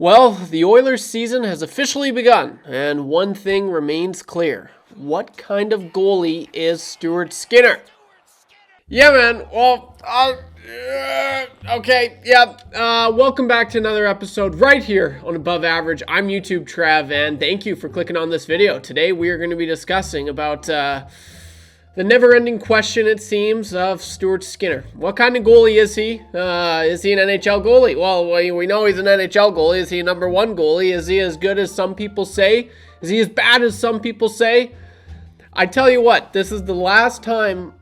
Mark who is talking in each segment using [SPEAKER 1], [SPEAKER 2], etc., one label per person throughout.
[SPEAKER 1] Well, the Oilers season has officially begun, and one thing remains clear. What kind of goalie is Stuart Skinner? Yeah, man. Well, okay. Yeah. Welcome back to another episode right here on Above Average. I'm YouTube Trav, and thank you for clicking on this video. Today we are going to be discussing about the never-ending question, it seems, of Stuart Skinner. What kind of goalie is he? Is he an NHL goalie? Well, we know he's an NHL goalie. Is he a number one goalie? Is he as good as some people say? Is he as bad as some people say? I tell you what, this is the last time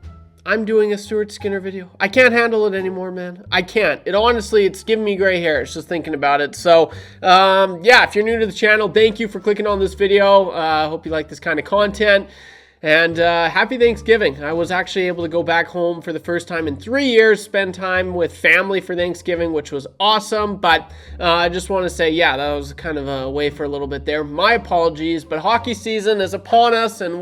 [SPEAKER 1] I'm doing a Stuart Skinner video. I can't handle it anymore, man. I can't. It's giving me gray hairs just thinking about it. So, yeah, if you're new to the channel, thank you for clicking on this video. I hope you like this kind of content. And happy Thanksgiving. I was actually able to go back home for the first time in 3 years, spend time with family for Thanksgiving, which was awesome. But I just want to say, yeah, that was kind of away for a little bit there. My apologies, but hockey season is upon us, and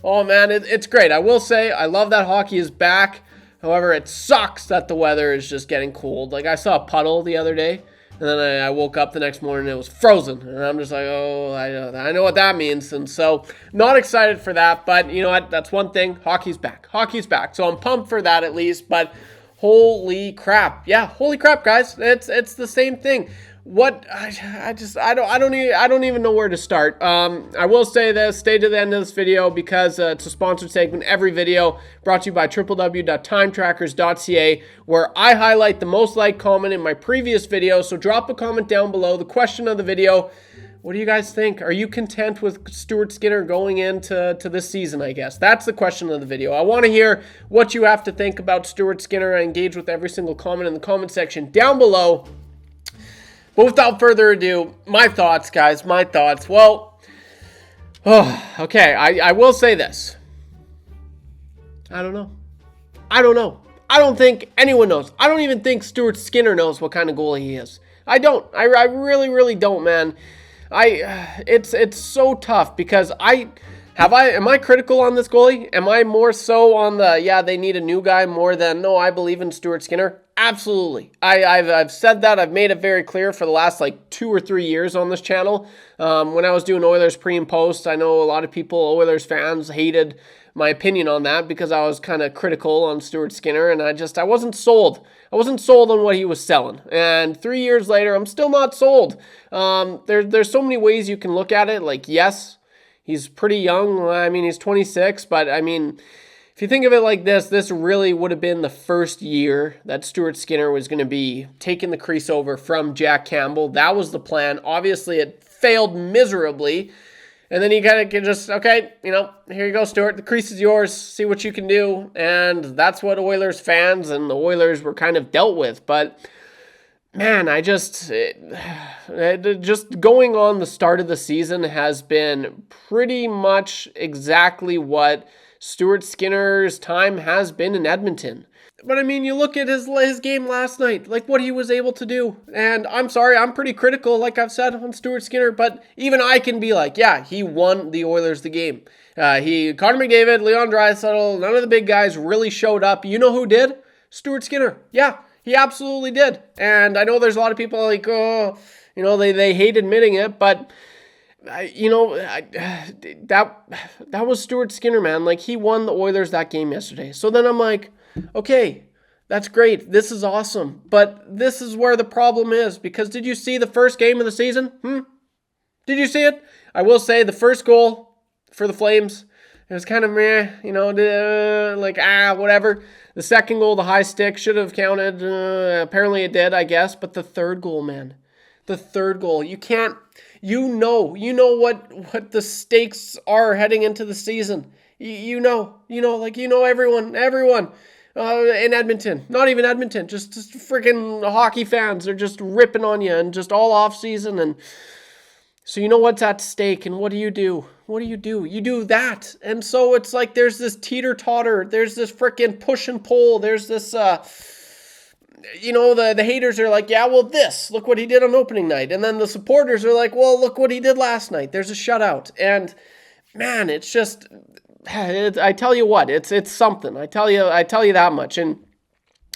[SPEAKER 1] oh man, it's great. I will say, I love that hockey is back. However, it sucks that the weather is just getting cold. Like, I saw a puddle the other day, and then I woke up the next morning and it was frozen. And I'm just like, oh, I know what that means. And so, not excited for that. But you know what? That's one thing. Hockey's back. Hockey's back. So I'm pumped for that at least. But holy crap. Yeah, holy crap, guys. It's the same thing. I don't even know where to start. I will say this, stay to the end of this video because it's a sponsored segment. Every video brought to you by www.timetrackers.ca, where I highlight the most liked comment in my previous video. So drop a comment down below. The question of the video: what do you guys think? Are you content with Stuart Skinner going into this season, I guess? That's the question of the video. I want to hear what you have to think about Stuart Skinner. I engage with every single comment in the comment section down below. But without further ado, my thoughts, guys, my thoughts. Well, okay, I will say this. I don't know. I don't think anyone knows. I don't even think Stuart Skinner knows what kind of goalie he is. I don't. I really, really don't, man. It's so tough because am I critical on this goalie? Am I more so on they need a new guy more than, no, I believe in Stuart Skinner? Absolutely. I've said that. I've made it very clear for the last 2 or 3 years on this channel. When I was doing Oilers pre and post, I know a lot of people, Oilers fans, hated my opinion on that because I was kind of critical on Stuart Skinner, and I wasn't sold. I wasn't sold on what he was selling. And 3 years later, I'm still not sold. There's so many ways you can look at it. Like, yes, he's pretty young. I mean, he's 26, but I mean, if you think of it like this really would have been the first year that Stuart Skinner was going to be taking the crease over from Jack Campbell. That was the plan. Obviously, it failed miserably. And then you kind of can just, okay, here you go, Stuart. The crease is yours. See what you can do. And that's what Oilers fans and the Oilers were kind of dealt with. But man, just going on the start of the season has been pretty much exactly what Stuart Skinner's time has been in Edmonton. But I mean, you look at his game last night, like what he was able to do. And I'm sorry, I'm pretty critical, like I've said, on Stuart Skinner, but even I can be like, yeah, he won the Oilers the game. Connor McDavid, Leon Draisaitl, none of the big guys really showed up. You know who did? Stuart Skinner. Yeah, he absolutely did. And I know there's a lot of people like, oh, they hate admitting it, but that was Stuart Skinner, man. Like, he won the Oilers that game yesterday. So then I'm like, okay, that's great. This is awesome. But this is where the problem is, because did you see the first game of the season? Did you see it? I will say the first goal for the Flames, it was kind of meh, whatever. The second goal, the high stick, should have counted. Apparently it did, I guess. But the third goal, man. The third goal. You can't, you know what the stakes are heading into the season. Everyone in Edmonton, not even Edmonton, just freaking hockey fans are just ripping on you and just all off season. And so you know what's at stake, and what do? You do that. And so it's like there's this teeter-totter, there's this freaking push and pull, there's this the haters are like, yeah, well, look what he did on opening night. And then the supporters are like, well, look what he did last night. There's a shutout. And man, it's just, I tell you what, it's something. I tell you that much. And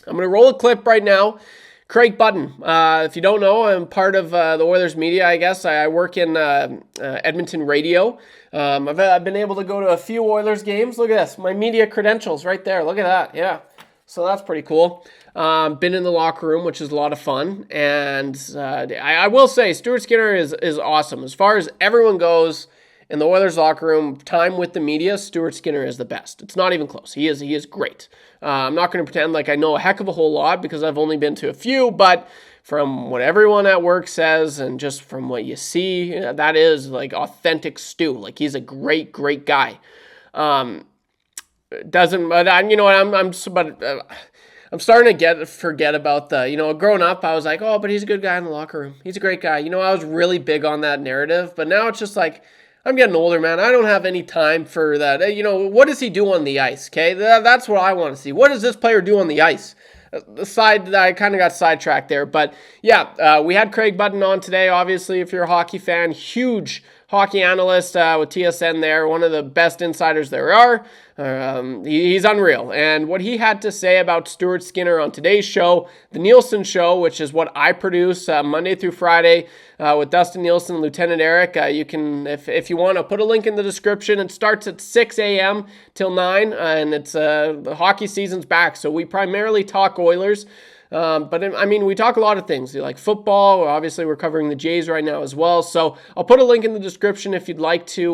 [SPEAKER 1] I'm going to roll a clip right now Craig Button. If you don't know, I'm part of the Oilers media, I guess. I work in Edmonton radio. I've been able to go to a few Oilers games. Look at this. My media credentials right there. Look at that. Yeah. So that's pretty cool. Been in the locker room, which is a lot of fun. And I will say, Stuart Skinner is awesome. As far as everyone goes in the Oilers locker room, time with the media, Stuart Skinner is the best. It's not even close. He is great. I'm not going to pretend like I know a heck of a whole lot because I've only been to a few, but from what everyone at work says and just from what you see, that is like authentic Stu. Like he's a great, great guy. Doesn't, but you know what, I'm starting to forget about growing up, I was like, oh, but he's a good guy in the locker room. He's a great guy. I was really big on that narrative, but now it's just like, I'm getting older, man. I don't have any time for that. What does he do on the ice? Okay, that's what I want to see. What does this player do on the ice? I kind of got sidetracked there, but yeah, we had Craig Button on today. Obviously, if you're a hockey fan, huge hockey analyst with TSN there, one of the best insiders there are. He's unreal. And what he had to say about Stuart Skinner on today's show, the Nielsen Show, which is what I produce Monday through Friday with Dustin Nielsen and Lieutenant Eric. You can, if you want, I'll put a link in the description. It starts at 6 a.m. till 9, and it's the hockey season's back. So we primarily talk Oilers. But I mean, we talk a lot of things like football. Obviously, we're covering the Jays right now as well. So I'll put a link in the description if you'd like to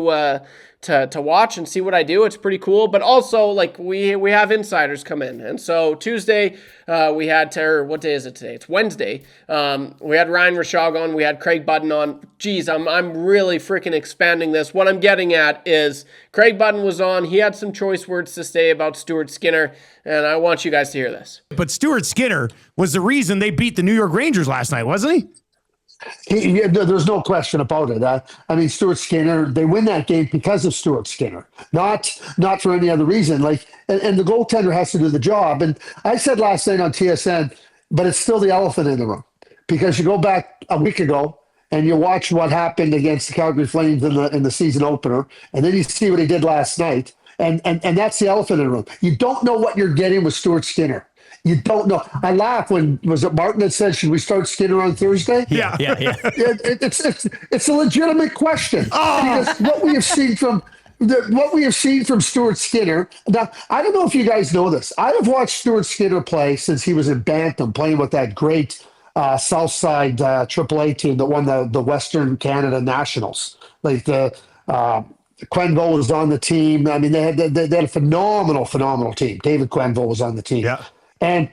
[SPEAKER 1] watch and see what I do. It's pretty cool. But also, like we have insiders come in, and so Tuesday we had what day is it today? It's Wednesday. We had Ryan Rishaug on. We had Craig Button on. Geez, I'm really freaking expanding this. What I'm getting at is Craig Button was on. He had some choice words to say about Stuart Skinner, and I want you guys to hear this.
[SPEAKER 2] But Stuart Skinner was the reason they beat the New York Rangers last night, wasn't he?
[SPEAKER 3] There's no question about it. I mean, Stuart Skinner, they win that game because of Stuart Skinner, not for any other reason. Like, and the goaltender has to do the job. And I said last night on TSN, but it's still the elephant in the room because you go back a week ago and you watch what happened against the Calgary Flames in the season opener, and then you see what he did last night, and that's the elephant in the room. You don't know what you're getting with Stuart Skinner. You don't know. I laugh when, was it Martin that said, should we start Skinner on Thursday?
[SPEAKER 2] Yeah.
[SPEAKER 3] It's a legitimate question. Because what we have seen from Stuart Skinner. Now, I don't know if you guys know this. I have watched Stuart Skinner play since he was in Bantam, playing with that great Southside AAA team that won the Western Canada Nationals. Like Quenneville was on the team. I mean, they had a phenomenal team. David Quenneville was on the team.
[SPEAKER 2] Yeah.
[SPEAKER 3] And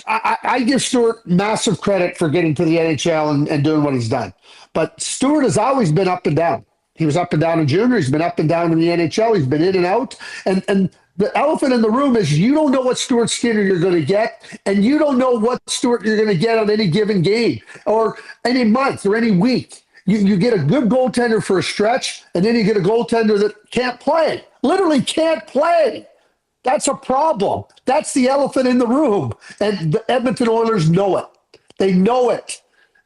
[SPEAKER 3] I give Stuart massive credit for getting to the NHL and doing what he's done. But Stuart has always been up and down. He was up and down in junior. He's been up and down in the NHL. He's been in and out. And the elephant in the room is you don't know what Stuart Skinner you're going to get, and you don't know what Stuart you're going to get on any given game or any month or any week. You get a good goaltender for a stretch, and then you get a goaltender that can't play, literally can't play. That's a problem. That's the elephant in the room. And the Edmonton Oilers know it. They know it.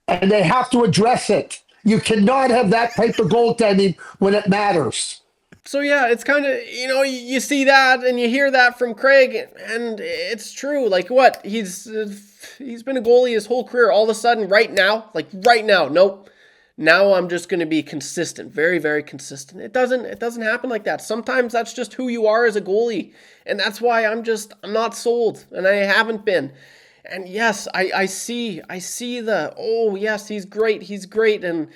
[SPEAKER 3] And they have to address it. You cannot have that type of goaltending when it matters.
[SPEAKER 1] So yeah, it's kind of, you see that and you hear that from Craig, and it's true. Like what? He's been a goalie his whole career. All of a sudden, right now, nope. Now I'm just going to be consistent, very, very consistent. It doesn't happen like that. Sometimes that's just who you are as a goalie. And that's why I'm not sold, and I haven't been. And yes, I see yes, he's great. And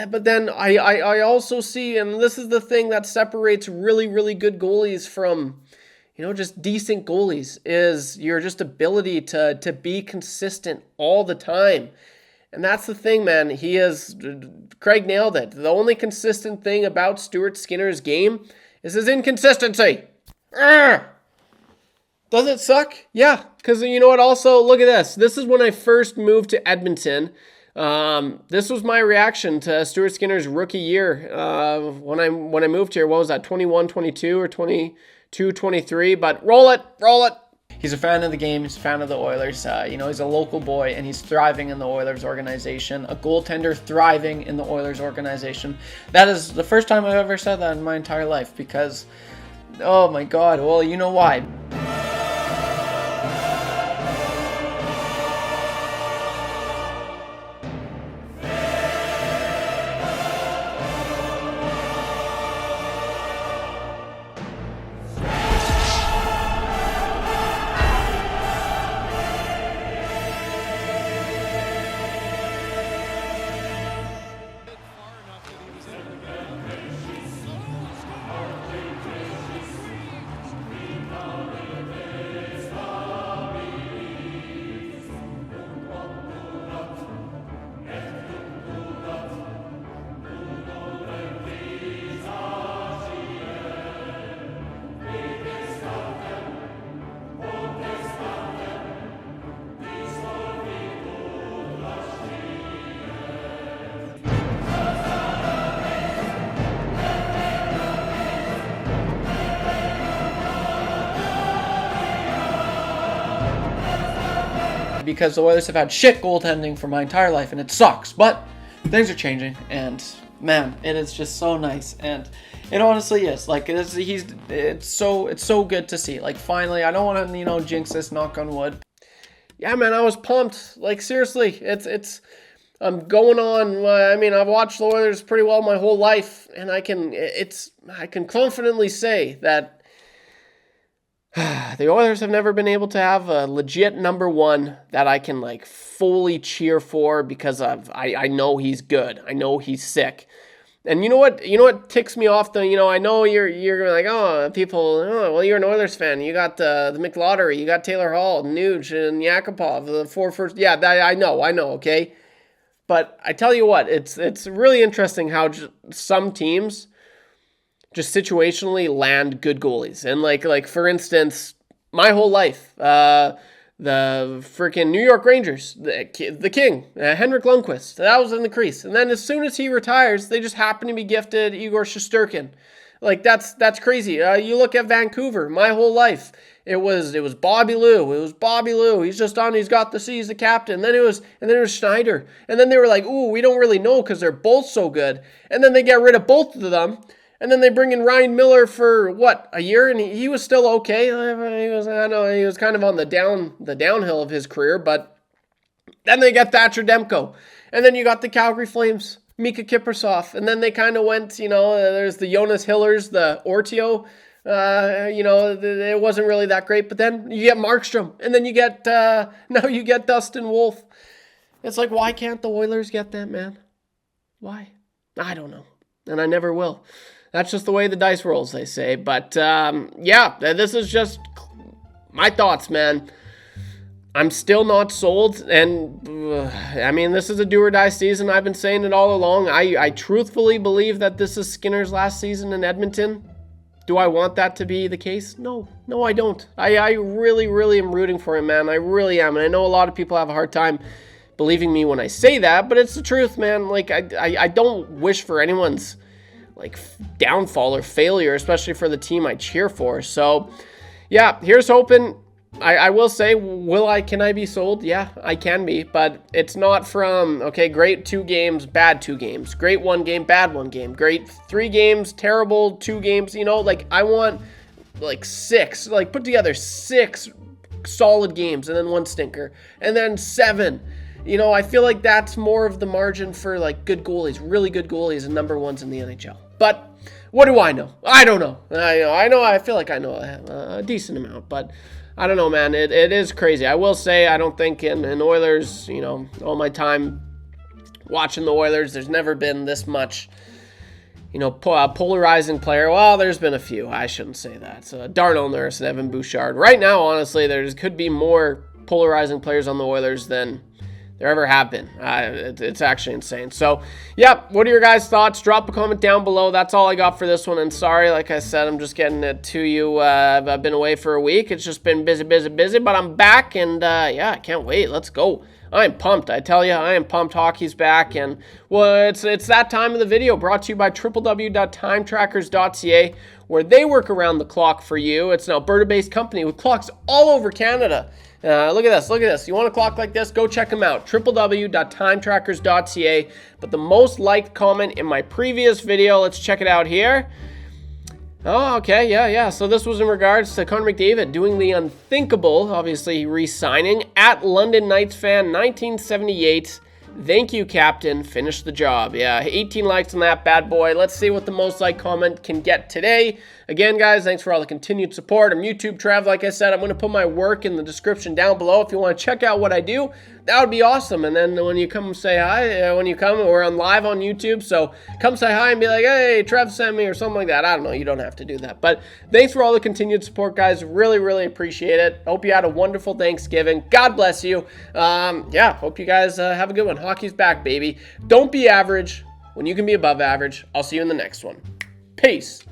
[SPEAKER 1] but then I also see, and this is the thing that separates really, really good goalies from, just decent goalies, is your just ability to be consistent all the time. And that's the thing, man. Craig nailed it. The only consistent thing about Stuart Skinner's game is his inconsistency. Does it suck? Yeah, because you know what? Also, look at this. This is when I first moved to Edmonton. This was my reaction to Stuart Skinner's rookie year. When I moved here, what was that? 21, 22, or 22, 23? But roll it.
[SPEAKER 4] He's a fan of the game. He's a fan of the Oilers. He's a local boy, and he's thriving in the Oilers organization. A goaltender thriving in the Oilers organization. That is the first time I've ever said that in my entire life because, oh my God. Well, you know why. because the Oilers have had shit goaltending for my entire life, and it sucks. But things are changing, and man, it is just so nice, and it honestly is. Like, it's so good to see. Like, finally, I don't want to, you know, jinx this, knock on wood.
[SPEAKER 1] Yeah, man, I was pumped. Like, seriously, I'm going on. I mean, I've watched the Oilers pretty well my whole life, and I can confidently say that the Oilers have never been able to have a legit number one that I can like fully cheer for because I know he's good. I know he's sick. And you know what ticks me off though? You know, I know you're like, oh, people, oh, well, you're an Oilers fan. You got the McLottery, you got Taylor Hall, Nuge, and Yakupov, the 4 first. Yeah, I know, okay. But I tell you what, it's really interesting how some teams just situationally land good goalies. And like for instance, my whole life, the freaking New York Rangers, the king, Henrik Lundqvist, that was in the crease. And then as soon as he retires, they just happen to be gifted Igor Shesterkin. Like, that's crazy. You look at Vancouver, my whole life, it was Bobby Lou. It was Bobby Lou. He's just on, he's got the C, he's the captain. Then it was Schneider. And then they were like, ooh, we don't really know because they're both so good. And then they get rid of both of them. And then they bring in Ryan Miller for what, a year, and he was still okay. He was kind of on the downhill of his career, but then they got Thatcher Demko, and then you got the Calgary Flames, Mika Kiprusoff, and then they kind of went, you know, there's the Jonas Hillers, the Ortio, you know, it wasn't really that great, but then you get Markstrom, and then you get now you get Dustin Wolf. It's like, why can't the Oilers get that, man? Why? I don't know, and I never will. That's just the way the dice rolls, they say. But, yeah, this is just my thoughts, man. I'm still not sold. And, I mean, this is a do-or-die season. I've been saying it all along. I truthfully believe that this is Skinner's last season in Edmonton. Do I want that to be the case? No, I don't. I really, really am rooting for him, man. I really am. And I know a lot of people have a hard time believing me when I say that, but it's the truth, man. Like, I don't wish for anyone's like downfall or failure, especially for the team I cheer for. So yeah, here's hoping. I will say, can I be sold? Yeah, I can be, but it's not from, okay, great 2 games, bad 2 games, great 1 game, bad 1 game, great 3 games, terrible 2 games, you know, like I want like 6, like put together 6 solid games and then 1 stinker and then 7. You know, I feel like that's more of the margin for like good goalies, really good goalies and number ones in the NHL. But what do I know? I don't know. I feel like I know a decent amount, but I don't know, man. It is crazy. I will say, I don't think in Oilers, you know, all my time watching the Oilers, there's never been this much, you know, polarizing player. Well, there's been a few. I shouldn't say that. So Darnell Nurse and Evan Bouchard. Right now, honestly, there could be more polarizing players on the Oilers than there ever have been. It's actually insane. So, yeah, what are your guys' thoughts? Drop a comment down below. That's all I got for this one. And sorry, like I said, I'm just getting it to you. I've been away for a week. It's just been busy, but I'm back. And, yeah, I can't wait. Let's go. I'm pumped. I tell you, I am pumped. Hockey's back. And, well, it's that time of the video brought to you by www.timetrackers.ca, where they work around the clock for you. It's an Alberta-based company with clocks all over Canada. Look at this. You want a clock like this? Go check them out. www.timetrackers.ca. But the most liked comment in my previous video, let's check it out here. Oh, okay, yeah. So this was in regards to Connor McDavid doing the unthinkable, obviously re-signing at London Knights fan 1978. Thank you, Captain. Finish the job. Yeah, 18 likes on that bad boy. Let's see what the most liked comment can get today. Again, guys, thanks for all the continued support. I'm YouTube Trav. Like I said, I'm going to put my work in the description down below. If you want to check out what I do, that would be awesome. And then when you come say hi, we're on live on YouTube. So come say hi and be like, hey, Trev sent me or something like that. I don't know. You don't have to do that. But thanks for all the continued support, guys. Really, really appreciate it. Hope you had a wonderful Thanksgiving. God bless you. Yeah, hope you guys have a good one. Hockey's back, baby. Don't be average when you can be above average. I'll see you in the next one. Peace.